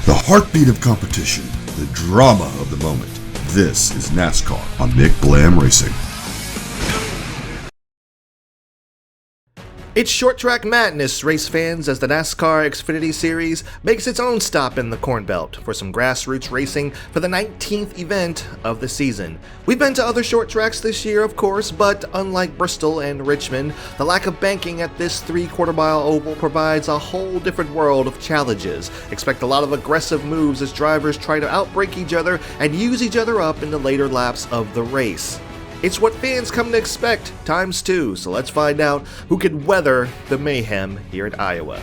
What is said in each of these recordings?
The heartbeat of competition, the drama of the moment. This is NASCAR on McBlam Racing. It's short track madness, race fans, as the NASCAR Xfinity Series makes its own stop in the Corn Belt for some grassroots racing for the 19th event of the season. We've been to other short tracks this year, of course, but unlike Bristol and Richmond, the lack of banking at this 3/4 mile oval provides a whole different world of challenges. Expect a lot of aggressive moves as drivers try to outbrake each other and use each other up in the later laps of the race. It's what fans come to expect, times two, so let's find out who can weather the mayhem here at Iowa.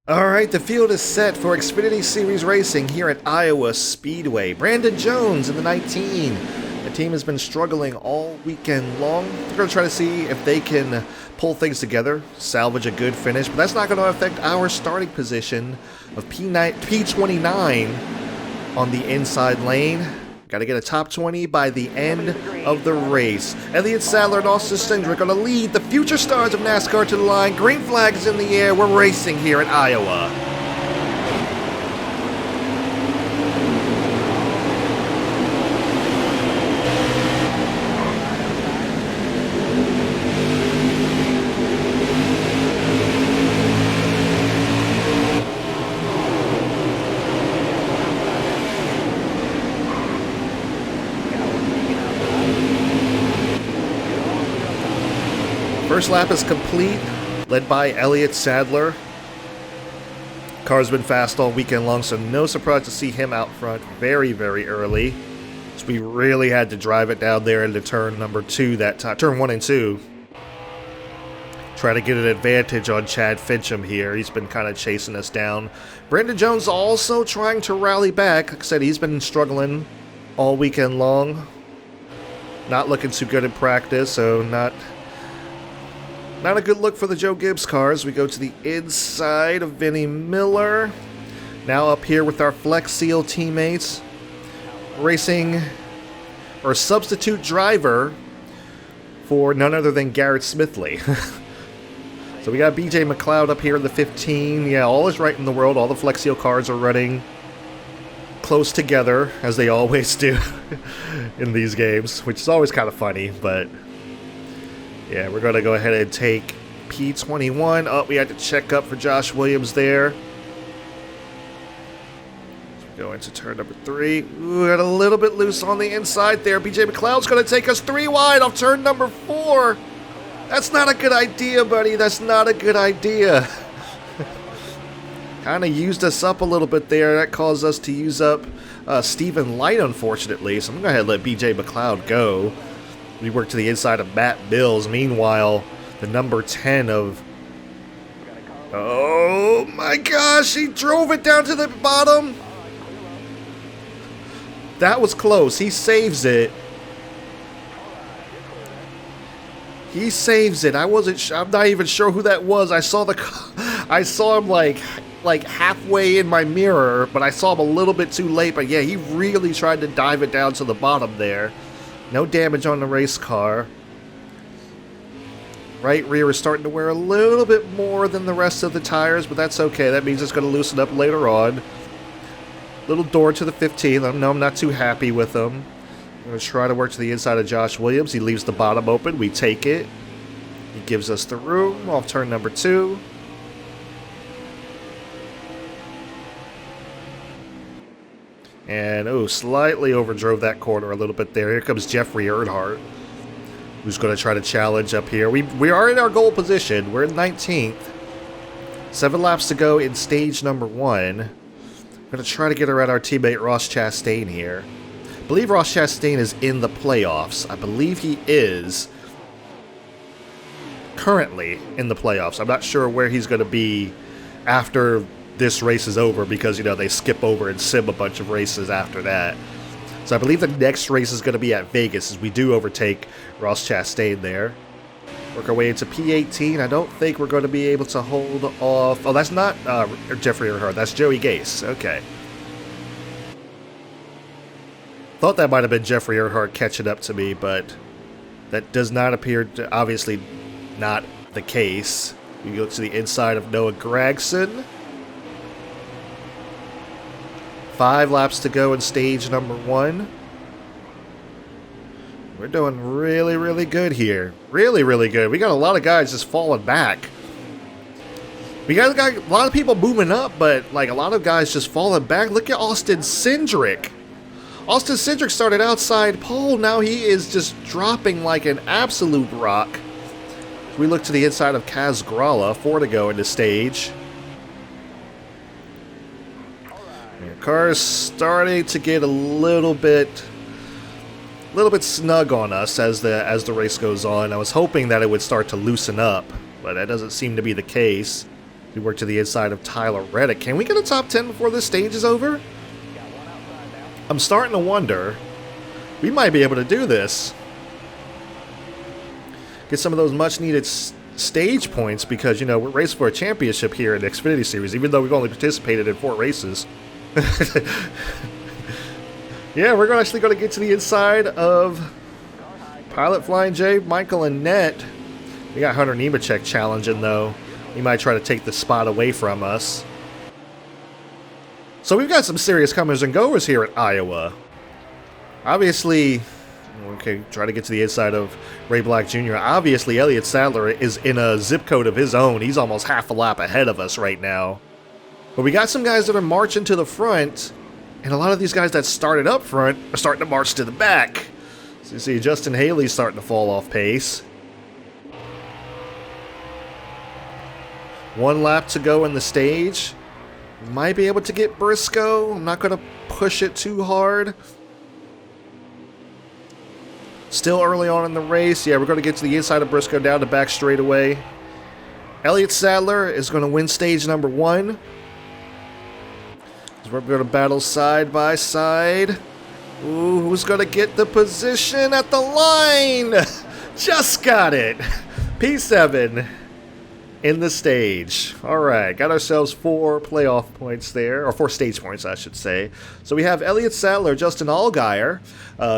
Alright, the field is set for Xfinity Series racing here at Iowa Speedway. Brandon Jones in the 19. The team has been struggling all weekend long. We're going to try to see if they can pull things together, salvage a good finish, but that's not going to affect our starting position of P29 on the inside lane. Got to get a top 20 by the end of the race. Elliott Sadler and Austin Cindric going to lead the future stars of NASCAR to the line. Green flags in the air. We're racing here at Iowa. First lap is complete, led by Elliott Sadler. Car's been fast all weekend long, so no surprise to see him out front very, very early. So we really had to drive it down there into turn number 2 that time, turn 1 and 2. Try to get an advantage on Chad Fincham here. He's been kind of chasing us down. Brandon Jones also trying to rally back. Like I said, he's been struggling all weekend long. Not looking too good in practice, so not a good look for the Joe Gibbs cars. We go to the inside of Vinnie Miller. Now up here with our Flex Seal teammates. Racing, or substitute driver for none other than Garrett Smithley. So we got BJ McLeod up here in the 15. Yeah, all is right in the world. All the Flex Seal cars are running close together, as they always do in these games, which is always kind of funny, but yeah, we're going to go ahead and take P21. Oh, we had to check up for Josh Williams there. So we go into turn number 3. Ooh, got a little bit loose on the inside there. BJ McLeod's going to take us 3 wide off turn number 4. That's not a good idea, buddy. That's not a good idea. Kind of used us up a little bit there. That caused us to use up Stephen Light, unfortunately. So I'm going to go ahead and let BJ McLeod go. We work to the inside of Matt Bills. Meanwhile, the number 10 of... Oh my gosh, he drove it down to the bottom. That was close. He saves it. He saves it. I'm not even sure who that was. I saw him like halfway in my mirror, but I saw him a little bit too late. But yeah, he really tried to dive it down to the bottom there. No damage on the race car. Right rear is starting to wear a little bit more than the rest of the tires, but that's okay. That means it's going to loosen up later on. Little door to the 15. I'm not too happy with him. I'm going to try to work to the inside of Josh Williams. He leaves the bottom open. We take it. He gives us the room off turn number 2. And, slightly overdrove that corner a little bit there. Here comes Jeffrey Earnhardt, who's going to try to challenge up here. We are in our goal position. We're in 19th. 7 laps to go in stage number 1. I'm going to try to get around our teammate Ross Chastain here. I believe Ross Chastain is in the playoffs. I believe he is currently in the playoffs. I'm not sure where he's going to be after this race is over, because, they skip over and sim a bunch of races after that. So I believe the next race is going to be at Vegas, as we do overtake Ross Chastain there. Work our way into P18. I don't think we're going to be able to hold off. Oh, that's not Jeffrey Earnhardt. That's Joey Gase. Okay. Thought that might have been Jeffrey Earnhardt catching up to me, but that does not appear to, obviously not the case. We go to the inside of Noah Gragson. 5 laps to go in stage number 1. We're doing really, really good here. Really, really good. We got a lot of guys just falling back. We got a lot of people moving up, but like a lot of guys just falling back. Look at Austin Cindric. Austin Cindric started outside pole. Now he is just dropping like an absolute rock. We look to the inside of Kaz Grala. 4 to go in the stage. The car is starting to get a little bit snug on us as the race goes on. I was hoping that it would start to loosen up, but that doesn't seem to be the case. We work to the inside of Tyler Reddick. Can we get a top 10 before this stage is over? I'm starting to wonder. We might be able to do this. Get some of those much-needed stage points because, you know, we're racing for a championship here in the Xfinity Series, even though we've only participated in 4 races. Yeah, we're actually going to get to the inside of Pilot Flying J, Michael Annette. We got Hunter Nemechek challenging, though. He might try to take the spot away from us. So we've got some serious comers and goers here at Iowa. Obviously, okay, try to get to the inside of Ray Black Jr. Obviously, Elliott Sadler is in a zip code of his own. He's almost half a lap ahead of us right now. But we got some guys that are marching to the front, and a lot of these guys that started up front are starting to march to the back. So you see Justin Haley's starting to fall off pace. 1 lap to go in the stage. Might be able to get Briscoe. I'm not going to push it too hard. Still early on in the race. Yeah, we're going to get to the inside of Briscoe, down the back straightaway. Elliott Sadler is going to win stage number 1. We're going to battle side by side. Ooh, who's going to get the position at the line? Just got it. P7 in the stage. All right, got ourselves 4 playoff points there, or 4 stage points, I should say. So we have Elliott Sadler, Justin Allgaier,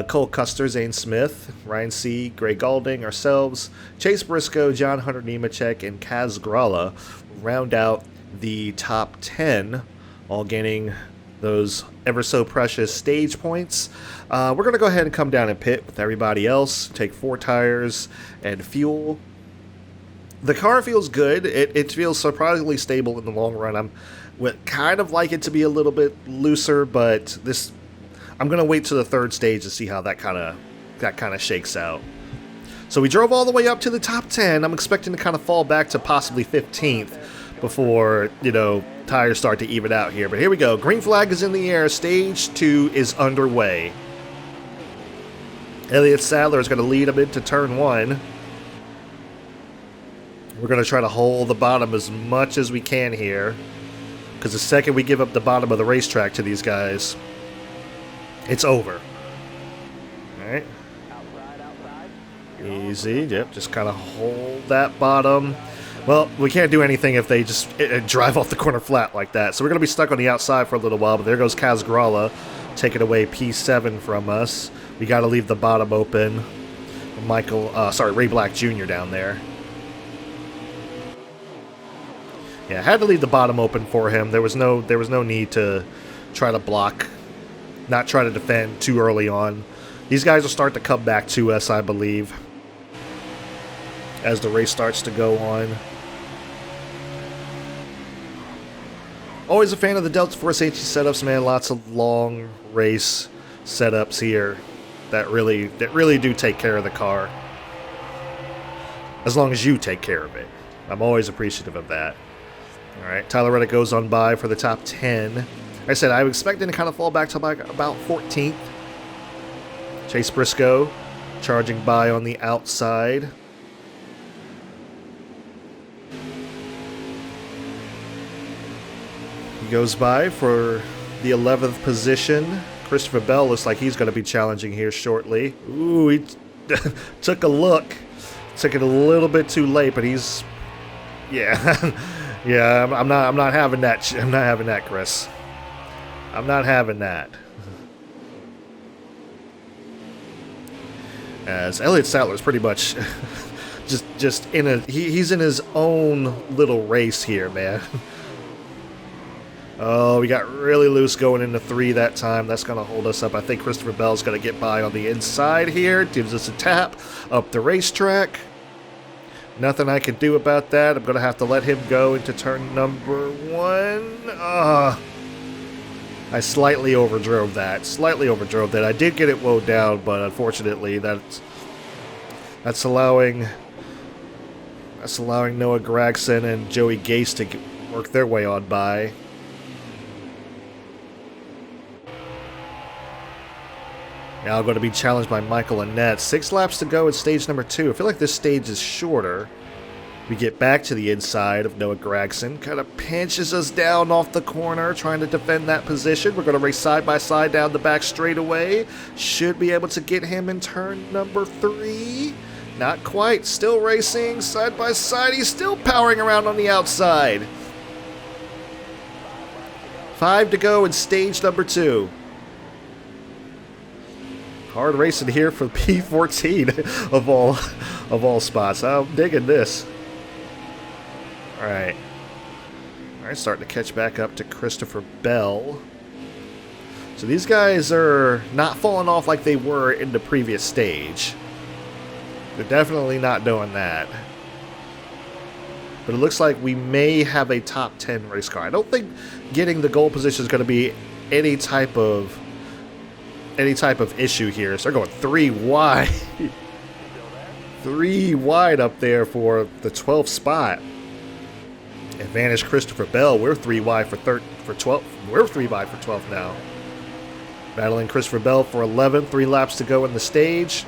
Cole Custer, Zane Smith, Ryan C., Greg Galding, ourselves, Chase Briscoe, John Hunter Nemechek, and Kaz Grala round out the top 10, all gaining those ever so precious stage points. We're going to go ahead and come down and pit with everybody else, take 4 tires and fuel. The car feels good. It feels surprisingly stable in the long run. I would kind of like it to be a little bit looser, but I'm going to wait to the 3rd stage to see how that kind of shakes out. So we drove all the way up to the top 10. I'm expecting to kind of fall back to possibly 15th before, you know, tires start to even out here. But here we go. Green flag is in the air. Stage 2 is underway. Elliott Sadler is going to lead him into turn 1. We're going to try to hold the bottom as much as we can here, because the second we give up the bottom of the racetrack to these guys, it's over. All right. Easy. Yep, just kind of hold that bottom. Well, we can't do anything if they just drive off the corner flat like that. So we're going to be stuck on the outside for a little while, but there goes Kaz Grala taking away P7 from us. We got to leave the bottom open. Ray Black Jr. down there. Yeah, I had to leave the bottom open for him. There was no need to try to block, not try to defend too early on. These guys will start to come back to us, I believe, as the race starts to go on. Always a fan of the Delta Force HE setups, man. Lots of long race setups here that really do take care of the car. As long as you take care of it. I'm always appreciative of that. All right, Tyler Reddick goes on by for the top 10. Like I said, I was expecting to kind of fall back to about 14th. Chase Briscoe charging by on the outside. He goes by for the 11th position. Christopher Bell looks like he's going to be challenging here shortly. Ooh, he took a look. Took it a little bit too late, but he's... Yeah. Yeah, I'm not having that. I'm not having that, Chris. I'm not having that. As Elliott Sadler's pretty much just in a... He's in his own little race here, man. Oh, we got really loose going into 3 that time. That's going to hold us up. I think Christopher Bell's going to get by on the inside here. Gives us a tap up the racetrack. Nothing I can do about that. I'm going to have to let him go into turn number 1. I slightly overdrove that. I did get it woed down, but unfortunately that's allowing Noah Gragson and Joey Gase to work their way on by. Now I'm going to be challenged by Michael Annette. 6 laps to go in stage number 2. I feel like this stage is shorter. We get back to the inside of Noah Gragson. Kind of pinches us down off the corner, trying to defend that position. We're going to race side by side down the back straightaway. Should be able to get him in turn number 3. Not quite. Still racing side by side. He's still powering around on the outside. 5 to go in stage number 2. Hard racing here for P14 of all spots. I'm digging this. All right, starting to catch back up to Christopher Bell. So these guys are not falling off like they were in the previous stage. They're definitely not doing that. But it looks like we may have a top 10 race car. I don't think getting the goal position is going to be any type of issue here. So they're going 3 wide. 3 wide up there for the 12th spot. Advantage Christopher Bell. We're 3 wide for 12th. We're 3 wide for 12th now. Battling Christopher Bell for 11th. 3 laps to go in the stage.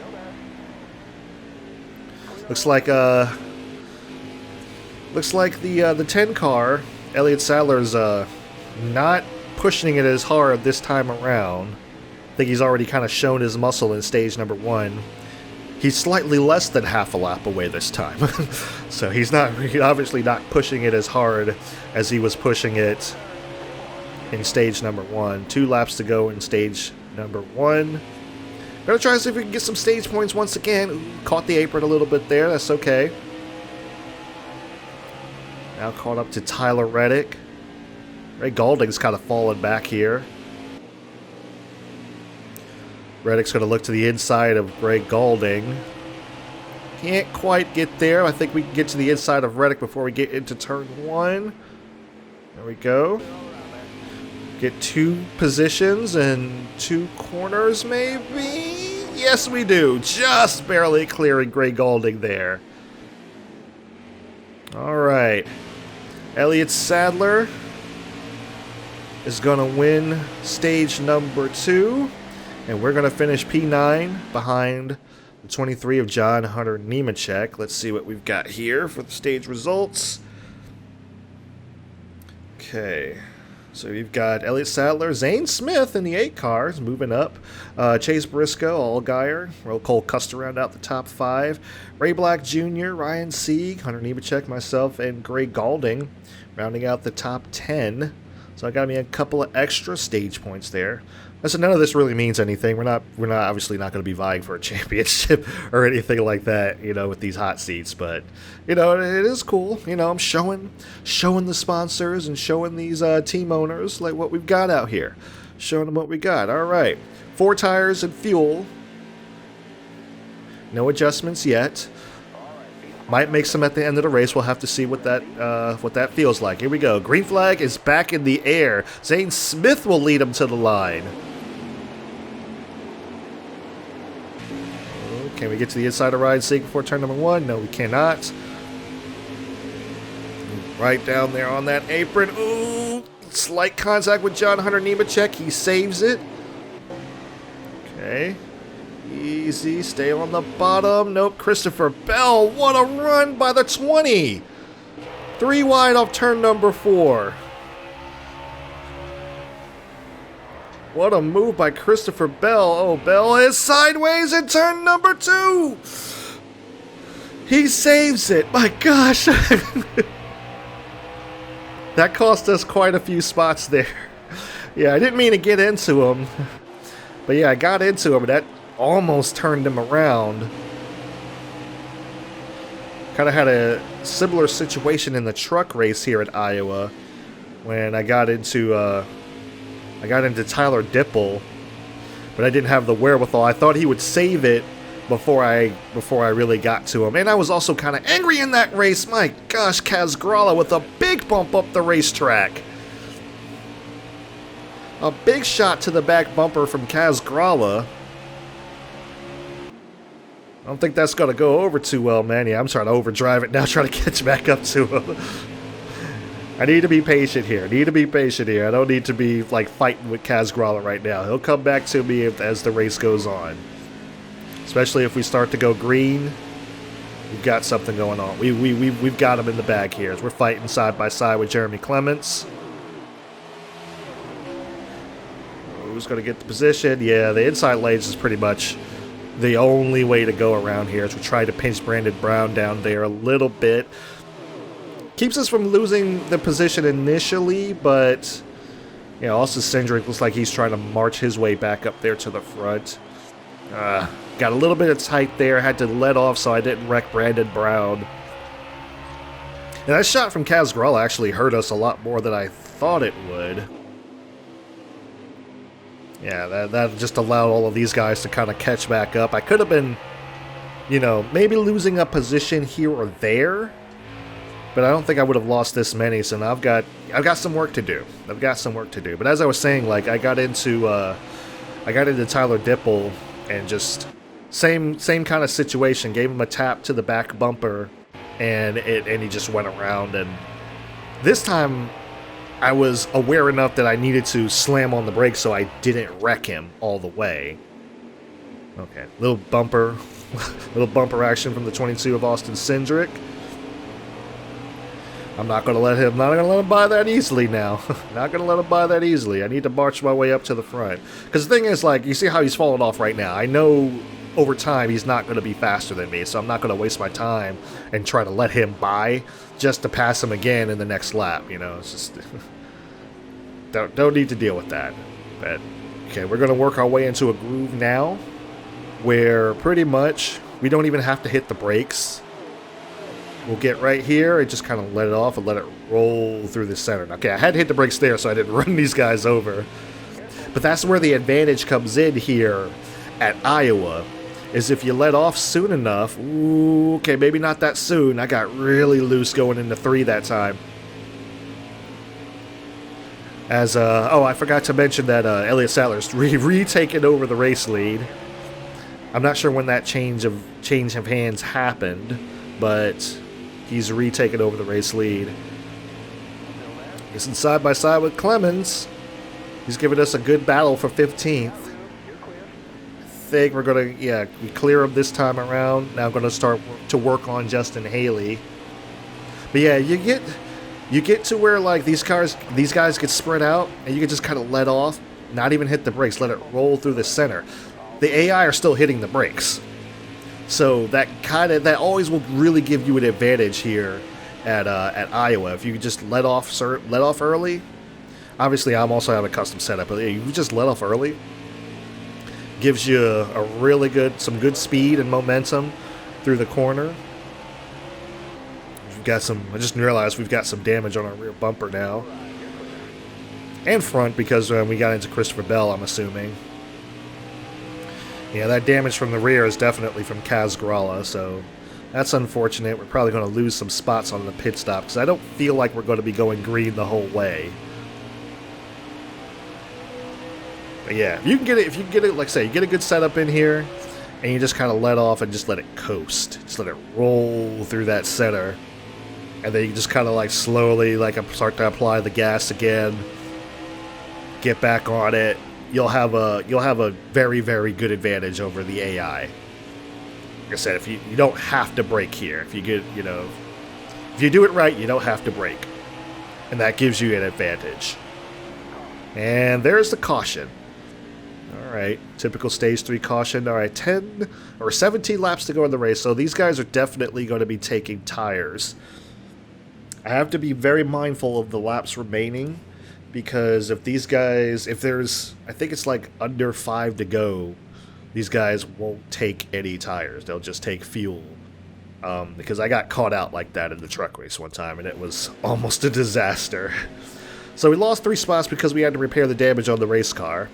Looks like the 10 car, Elliott Sadler's not pushing it as hard this time around. I think he's already kind of shown his muscle in stage number 1. He's slightly less than half a lap away this time. So he's obviously not pushing it as hard as he was pushing it in stage number 1. 2 laps to go in stage number 1. Gonna try to see if we can get some stage points once again. Ooh, caught the apron a little bit there. That's okay. Now caught up to Tyler Reddick. Ray Gaulding's kind of fallen back here. Reddick's going to look to the inside of Greg Gaulding. Can't quite get there. I think we can get to the inside of Reddick before we get into turn 1. There we go. Get 2 positions and 2 corners, maybe? Yes, we do. Just barely clearing Greg Gaulding there. All right. Elliott Sadler is going to win stage number 2. And we're going to finish P9 behind the 23 of John Hunter Nemechek. Let's see what we've got here for the stage results. Okay. So we've got Elliott Sadler, Zane Smith in the 8 cars moving up. Chase Briscoe, Allgaier, Cole Custer round out the top 5. Ray Black Jr., Ryan Sieg, Hunter Nemechek, myself, and Greg Gaulding rounding out the top 10. So I got me a couple of extra stage points there. So none of this really means anything. We're not obviously not going to be vying for a championship or anything like that, with these hot seats. But it is cool. I'm showing the sponsors and showing these team owners like what we've got out here, showing them what we got. All right, 4 tires and fuel. No adjustments yet. Might make some at the end of the race. We'll have to see what that feels like. Here we go. Green flag is back in the air. Zane Smith will lead him to the line. Can we get to the inside of Ryan Sieg before turn number 1? No, we cannot. Right down there on that apron. Ooh, slight contact with John Hunter Nemechek. He saves it. Okay. Easy. Stay on the bottom. Nope. Christopher Bell. What a run by the 20. 3 wide off turn number 4. What a move by Christopher Bell. Oh, Bell is sideways in turn number 2. He saves it! My gosh! That cost us quite a few spots there. Yeah, I didn't mean to get into him. But yeah, I got into him, and that almost turned him around. Kind of had a similar situation in the truck race here at Iowa when I got into Tyler Dipple, but I didn't have the wherewithal. I thought he would save it before I really got to him. And I was also kind of angry in that race. My gosh, Kaz Gralla with a big bump up the racetrack. A big shot to the back bumper from Kaz Gralla. I don't think that's going to go over too well, man. Yeah, I'm trying to overdrive it now, trying to catch back up to him. I need to be patient here. I don't need to be, like, fighting with Kaz Gralla right now. He'll come back to me as the race goes on. Especially if we start to go green, we've got something going on. We've got him in the bag here as we're fighting side by side with Jeremy Clements. Who's going to get the position? Yeah, the inside lanes is pretty much the only way to go around here as we try to pinch Brandon Brown down there a little bit. Keeps us from losing the position initially, but yeah, also Cindric looks like he's trying to march his way back up there to the front. Got a little bit of tight there, had to let off so I didn't wreck Brandon Brown. And that shot from Kaz Gralla actually hurt us a lot more than I thought it would. Yeah, that just allowed all of these guys to kind of catch back up. I could have been, you know, maybe losing a position here or there, but I don't think I would have lost this many. So now I've got some work to do. But as I was saying, like I got into Tyler Dipple and just same kind of situation. Gave him a tap to the back bumper, and he just went around. And this time, I was aware enough that I needed to slam on the brakes so I didn't wreck him all the way. Okay, little bumper action from the 22 of Austin Cindric. I'm not gonna let him buy that easily now. Not gonna let him buy that easily. I need to march my way up to the front. Because the thing is, like, you see how he's falling off right now. I know over time he's not gonna be faster than me, so I'm not gonna waste my time and try to let him by just to pass him again in the next lap. You know, it's just don't need to deal with that. But okay, we're gonna work our way into a groove now, where pretty much we don't even have to hit the brakes. We'll get right here and just kind of let it off and let it roll through the center. Okay, I had to hit the brakes there so I didn't run these guys over. But that's where the advantage comes in here at Iowa, is if you let off soon enough. Ooh, okay, maybe not that soon. I got really loose going into 3 that time. As, I forgot to mention that Elliott Sadler's retaken over the race lead. I'm not sure when that change of hands happened, but he's retaken over the race lead. He's in side by side with Clemens. He's giving us a good battle for 15th. I think we're going to, we clear him this time around. Now I'm going to start to work on Justin Haley. But yeah, you get to where, like, these guys get spread out, and you can just kind of let off, not even hit the brakes, let it roll through the center. The AI are still hitting the brakes. So that always will really give you an advantage here at Iowa. If you just let off early. Obviously, I'm also have a custom setup, but you just let off early. Gives you some good speed and momentum through the corner. I just realized we've got some damage on our rear bumper now, and front because we got into Christopher Bell, I'm assuming. Yeah, that damage from the rear is definitely from Kaz Gralla, so that's unfortunate. We're probably going to lose some spots on the pit stop because I don't feel like we're going to be going green the whole way. But yeah, if you can get it, like I say, you get a good setup in here, and you just kind of let off and just let it coast. Just let it roll through that center. And then you just kind of like slowly start to apply the gas again. Get back on it. You'll have a very, very good advantage over the AI. Like I said, if you don't have to brake here. If you do it right, you don't have to brake. And that gives you an advantage. And there's the caution. Alright, typical stage 3 caution. Alright, 10 or 17 laps to go in the race, so these guys are definitely going to be taking tires. I have to be very mindful of the laps remaining, because if these guys, if there's, I think it's like under 5 to go, these guys won't take any tires. They'll just take fuel. Because I got caught out like that in the truck race one time, and it was almost a disaster. So we lost 3 spots because we had to repair the damage on the race car.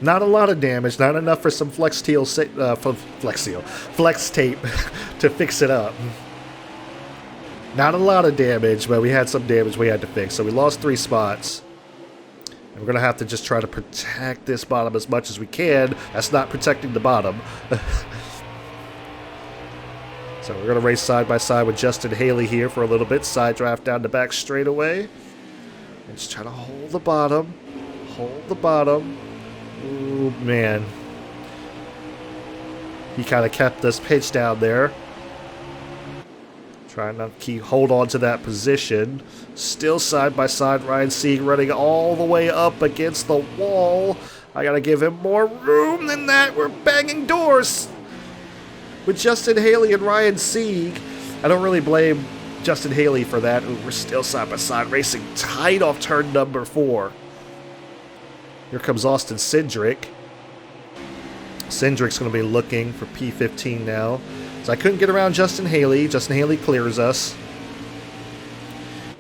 Not a lot of damage, not enough for some flex tape to fix it up. Not a lot of damage, but we had some damage we had to fix. So we lost 3 spots. And we're going to have to just try to protect this bottom as much as we can. That's not protecting the bottom. So we're going to race side by side with Justin Haley here for a little bit. Side draft down the back straightaway. And just try to hold the bottom. Hold the bottom. Ooh, man. He kind of kept us pitched down there. Trying to hold on to that position. Still side by side, Ryan Sieg running all the way up against the wall. I gotta give him more room than that. We're banging doors with Justin Haley and Ryan Sieg. I don't really blame Justin Haley for that. Ooh, we're still side by side, racing tight off turn number 4. Here comes Austin Cindric. Cindric's going to be looking for P15 now. So I couldn't get around Justin Haley. Justin Haley clears us.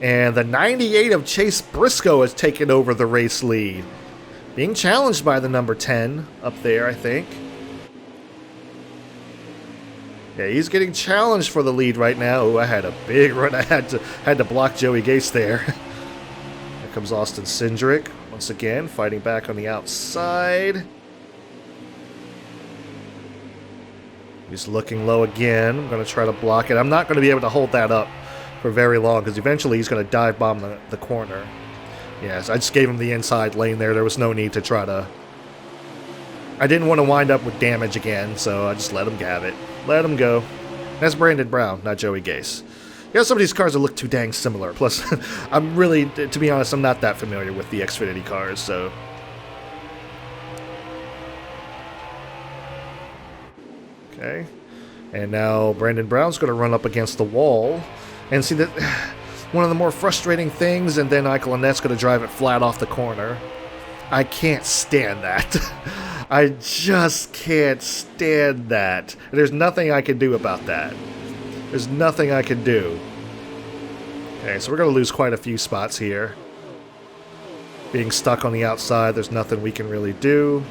And the 98 of Chase Briscoe has taken over the race lead. Being challenged by the number 10 up there, I think. Yeah, he's getting challenged for the lead right now. Oh, I had a big run. I had to block Joey Gase there. Here comes Austin Cindric. Once again, fighting back on the outside. He's looking low again. I'm going to try to block it. I'm not going to be able to hold that up for very long, because eventually he's going to dive bomb the corner. Yes, I just gave him the inside lane there. There was no need to try to... I didn't want to wind up with damage again, so I just let him have it. Let him go. That's Brandon Brown, not Joey Gase. Yeah, some of these cars that look too dang similar. Plus, I'm really, to be honest, I'm not that familiar with the Xfinity cars, so... Okay. And now Brandon Brown's going to run up against the wall. And see that one of the more frustrating things, and then Michael Annette's going to drive it flat off the corner. I can't stand that. I just can't stand that. There's nothing I can do about that. There's nothing I can do. Okay, so we're going to lose quite a few spots here. Being stuck on the outside, there's nothing we can really do.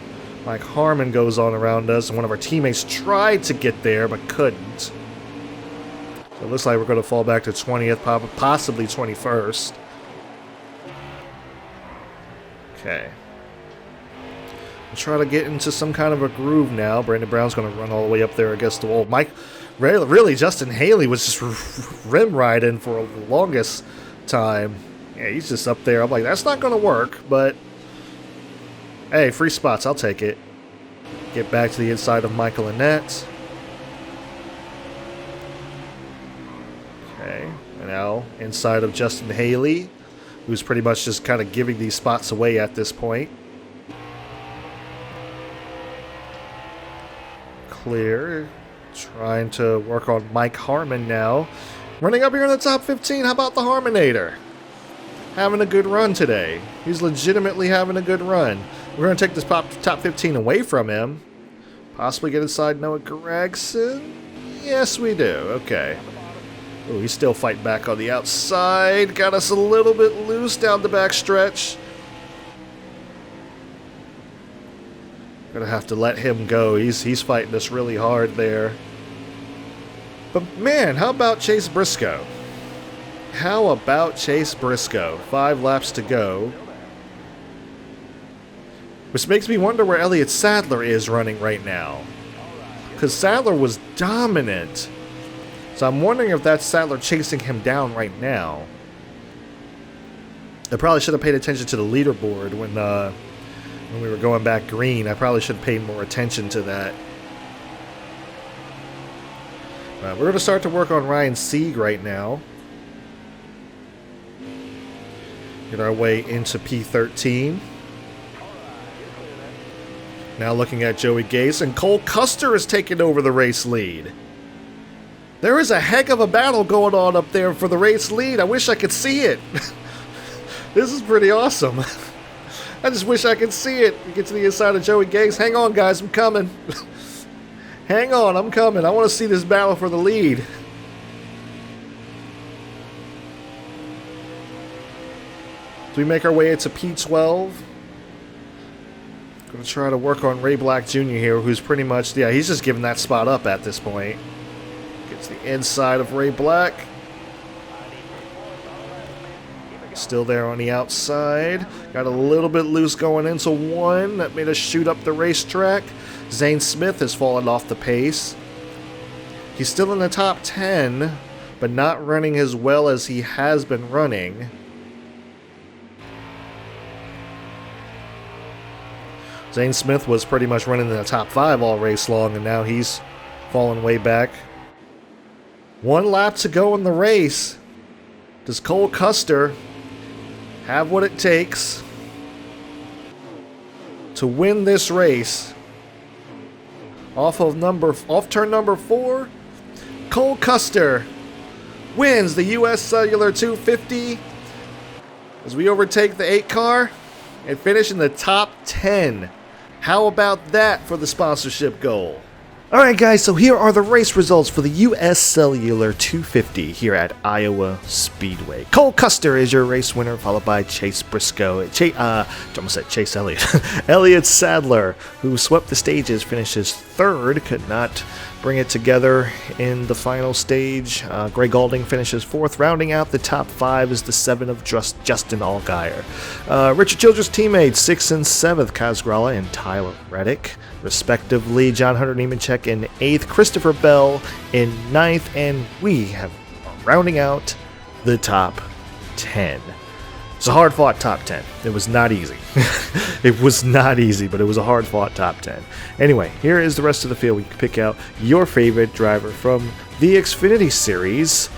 Mike Harmon goes on around us, and one of our teammates tried to get there, but couldn't. So it looks like we're going to fall back to 20th, possibly 21st. Okay. We'll try to get into some kind of a groove now. Brandon Brown's going to run all the way up there against the wall. Really, Justin Haley was just rim riding for the longest time. Yeah, he's just up there. I'm like, that's not going to work, but hey, free spots, I'll take it. Get back to the inside of Michael Annette. Okay, and now inside of Justin Haley, who's pretty much just kind of giving these spots away at this point. Clear. Trying to work on Mike Harmon now. Running up here in the top 15. How about the Harmonator? Having a good run today. He's legitimately having a good run. We're going to take this top 15 away from him. Possibly get inside Noah Gregson. Yes, we do. Okay. Oh, he's still fighting back on the outside. Got us a little bit loose down the back stretch. Gonna have to let him go. He's fighting us really hard there. But man, how about Chase Briscoe? How about Chase Briscoe? 5 laps to go. Which makes me wonder where Elliott Sadler is running right now. Because Sadler was dominant. So I'm wondering if that's Sadler chasing him down right now. I probably should have paid attention to the leaderboard when we were going back green. I probably should have paid more attention to that. We're going to start to work on Ryan Sieg right now. Get our way into P13. Now looking at Joey Gase, and Cole Custer is taking over the race lead. There is a heck of a battle going on up there for the race lead. I wish I could see it. This is pretty awesome. I just wish I could see it. Get to the inside of Joey Gase. Hang on, guys. I'm coming. Hang on. I'm coming. I want to see this battle for the lead. Do we make our way into P12? Going to try to work on Ray Black Jr. here, who's pretty much, yeah, he's just giving that spot up at this point. Gets the inside of Ray Black. Still there on the outside. Got a little bit loose going into one. That made us shoot up the racetrack. Zane Smith has fallen off the pace. He's still in the top 10, but not running as well as he has been running. Zane Smith was pretty much running in the top 5 all race long, and now he's fallen way back. 1 lap to go in the race. Does Cole Custer have what it takes to win this race? Off turn number 4, Cole Custer wins the US Cellular 250 as we overtake the 8 car and finish in the top 10. How about that for the sponsorship goal? Alright guys, so here are the race results for the US Cellular 250 here at Iowa Speedway. Cole Custer is your race winner, followed by Chase Briscoe. Almost said Chase Elliott. Elliott Sadler, who swept the stages, finishes 3rd, could not bring it together in the final stage. Greg Galding finishes 4th. Rounding out the top 5 is the 7 of Justin Allgaier. Richard Childress' teammates, 6th and 7th, Kaz Gralla and Tyler Reddick, respectively. John Hunter Nemechek in 8th, Christopher Bell in 9th, and we have rounding out the top 10. It's a hard-fought top 10. It was not easy. It was not easy, but it was a hard-fought top 10. Anyway, here is the rest of the field. We can pick out your favorite driver from the Xfinity Series.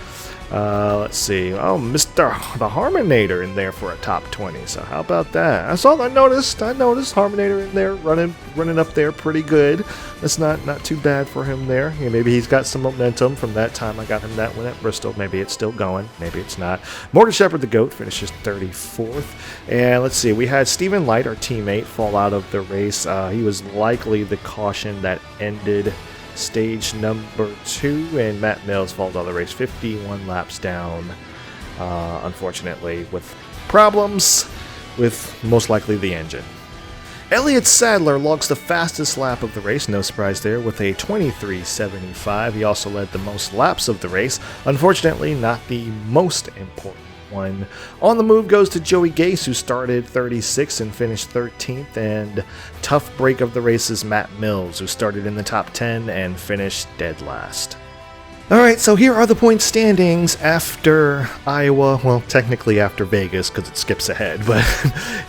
Let's see. Oh, Mr. the Harmonator in there for a top 20. So how about that? That's all I noticed. I noticed Harmonator in there running up there pretty good. That's not too bad for him there. Yeah, maybe he's got some momentum from that time I got him that win at Bristol. Maybe it's still going. Maybe it's not. Morgan Shepherd, the GOAT, finishes 34th. And let's see. We had Stephen Light, our teammate, fall out of the race. He was likely the caution that ended stage number 2, and Matt Mills falls out of the race 51 laps down, unfortunately, with problems with most likely the engine. Elliott Sadler logs the fastest lap of the race, no surprise there, with a 23.75. He also led the most laps of the race, unfortunately not the most important one. On the move goes to Joey Gase, who started 36th and finished 13th, and tough break of the race is Matt Mills, who started in the top 10 and finished dead last. Alright, so here are the point standings after Iowa, well, technically after Vegas because it skips ahead, but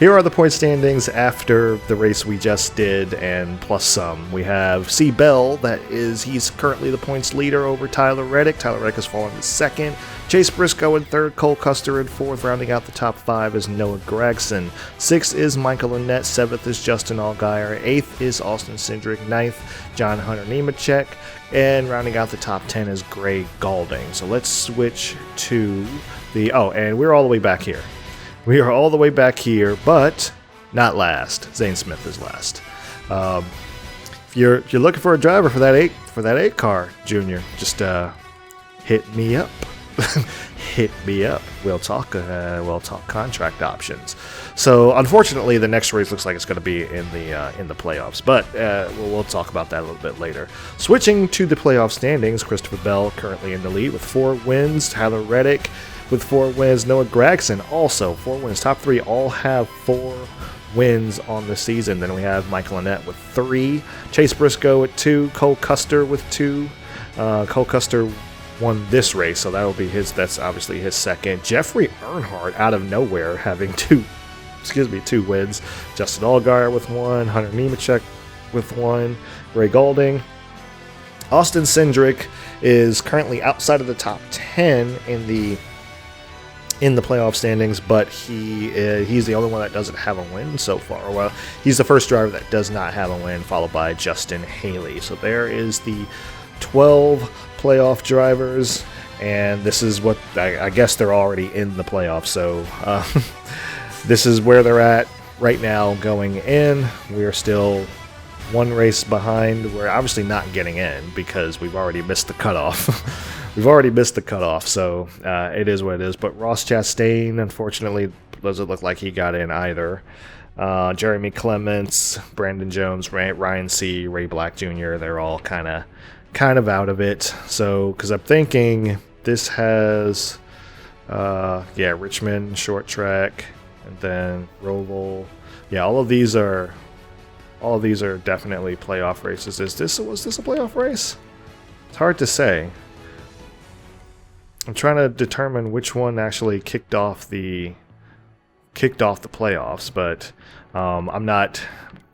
here are the point standings after the race we just did and plus some. We have C. Bell, he's currently the points leader over Tyler Reddick. Tyler Reddick has fallen to 2nd. Chase Briscoe in 3rd, Cole Custer in 4th. Rounding out the top 5 is Noah Gregson. 6th is Michael Annett. 7th is Justin Allgaier. 8th is Austin Cindric. 9th, John Hunter Nemechek. And rounding out the top 10 is Greg Galding. So let's switch to and we're all the way back here. We are all the way back here, but not last. Zane Smith is last. If you're looking for a driver for that 8 car, Junior, just hit me up. Hit me up. We'll talk contract options. So unfortunately, the next race looks like it's going to be in the playoffs, but we'll talk about that a little bit later. Switching to the playoff standings, Christopher Bell currently in the lead with 4 wins. Tyler Reddick with 4 wins. Noah Gregson also 4 wins. Top 3 all have 4 wins on the season. Then we have Michael Annett with 3. Chase Briscoe at 2. Cole Custer with 2. Cole Custer won this race, so that's obviously his 2nd. Jeffrey Earnhardt out of nowhere having 2 wins. Justin Allgaier with 1, Hunter Nemechek with 1, Ray Galding. Austin Cindric is currently outside of the top 10 in in the playoff standings, but he's the only one that doesn't have a win so far. Well, he's the first driver that does not have a win, followed by Justin Haley. So there is the 12 playoff drivers, and this is what I guess they're already in the playoffs. So this is where they're at right now going in. We are still one race behind. We're obviously not getting in because we've already missed the cutoff. We've already missed the cutoff, so it is what it is. But Ross Chastain, unfortunately, doesn't look like he got in either. Jeremy Clements, Brandon Jones, Ryan C., Ray Black Jr., they're all kind of out of it. So, because I'm thinking this has, Richmond, short track, and then Roval. Yeah, all of these are definitely playoff races. Was this a playoff race? It's hard to say. I'm trying to determine which one actually kicked off the playoffs, but I'm not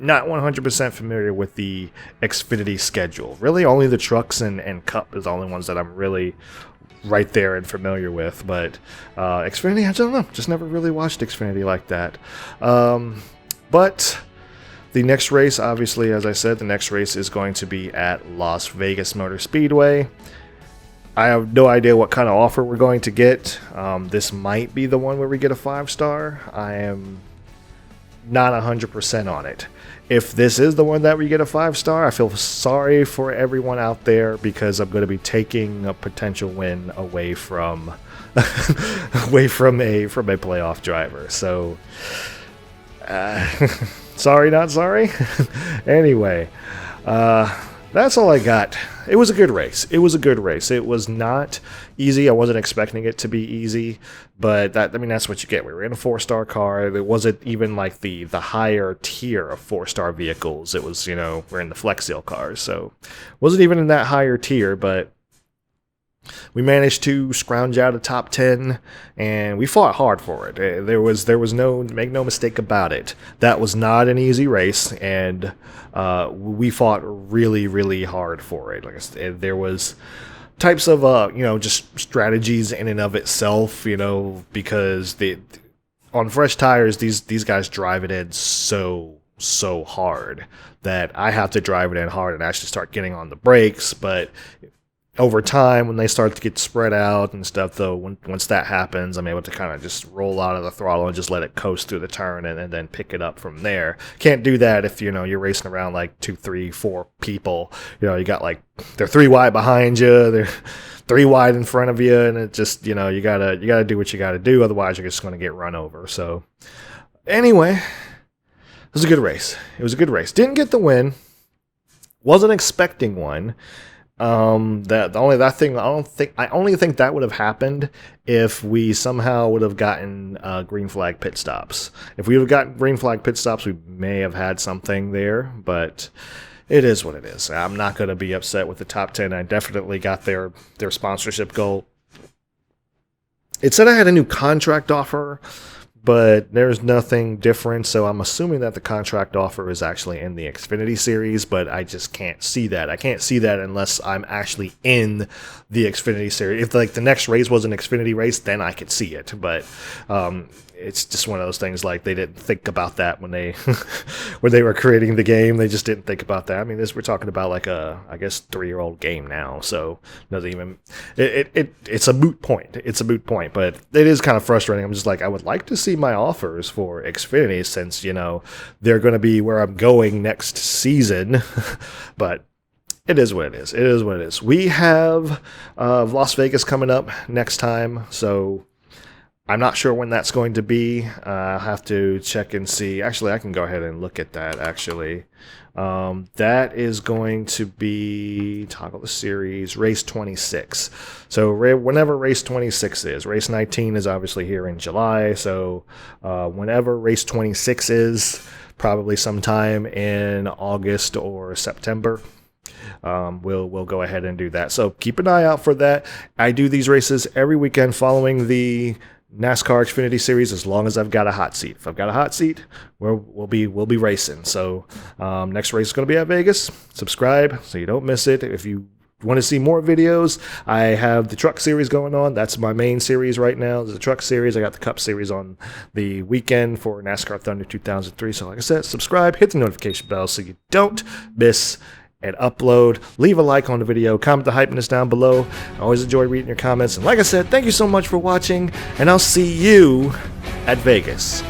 100% familiar with the Xfinity schedule. Really, only the trucks and Cup is the only ones that I'm really right there and familiar with. But Xfinity, I don't know, just never really watched Xfinity like that. But the next race, obviously, as I said, the next race is going to be at Las Vegas Motor Speedway. I have no idea what kind of offer we're going to get. This might be the one where we get a 5-star. I am not 100% on it. If this is the one that we get a 5-star, I feel sorry for everyone out there because I'm going to be taking a potential win away from a playoff driver. So, sorry, not sorry. Anyway, that's all I got. It was a good race. It was not easy. I wasn't expecting it to be easy, but that's what you get. We were in a 4-star car. It wasn't even like the higher tier of 4-star vehicles. It was, we're in the Flex Seal cars, so it wasn't even in that higher tier, but we managed to scrounge out a top 10, and we fought hard for it. There was no, make no mistake about it, that was not an easy race, and we fought really, really hard for it. Like I said, there was types of just strategies in and of itself, because on fresh tires, these guys drive it in so hard that I have to drive it in hard and actually start getting on the brakes, but over time, when they start to get spread out and stuff, though, once that happens, I'm able to kind of just roll out of the throttle and just let it coast through the turn and then pick it up from there. Can't do that if, you're racing around like 2, 3, 4 people. You got like, they're 3 wide behind you, they're 3 wide in front of you, and it just, you gotta do what you gotta do, otherwise you're just going to get run over. So, anyway, it was a good race. Didn't get the win. Wasn't expecting one. I only think that would have happened if we somehow would have gotten green flag pit stops. If we would have gotten green flag pit stops, we may have had something there, but it is what it is. I'm not going to be upset with the top 10. I definitely got their sponsorship goal. It said I had a new contract offer, but there's nothing different, so I'm assuming that the contract offer is actually in the Xfinity series, but I just can't see that. I can't see that unless I'm actually in the Xfinity series. If the next race was an Xfinity race, then I could see it, but it's just one of those things, like they didn't think about that when they were creating the game. They just didn't think about that. I mean, we're talking about like a, I guess, 3-year-old game now, so doesn't even it's a moot point. It's a moot point, but it is kind of frustrating. I'm just like, I would like to see my offers for Xfinity since they're going to be where I'm going next season, but it is what it is. It is what it is. We have Las Vegas coming up next time, so I'm not sure when that's going to be. I'll have to check and see. Actually, I can go ahead and look at that, actually. That is going to be, toggle the series, race 26. So whenever race 26 is. Race 19 is obviously here in July, so whenever race 26 is, probably sometime in August or September. We'll go ahead and do that. So keep an eye out for that. I do these races every weekend following the NASCAR Xfinity Series as long as I've got a hot seat. If I've got a hot seat, we'll be racing. So next race is going to be at Vegas. Subscribe so you don't miss it. If you want to see more videos, I have the truck series going on. That's my main series right now. There's the truck series. I got the Cup series on the weekend for NASCAR Thunder 2003. So like I said, subscribe, hit the notification bell so you don't miss an upload. Leave a like on the video, comment the hypeness down below. I always enjoy reading your comments. And like I said, thank you so much for watching, and I'll see you at Vegas.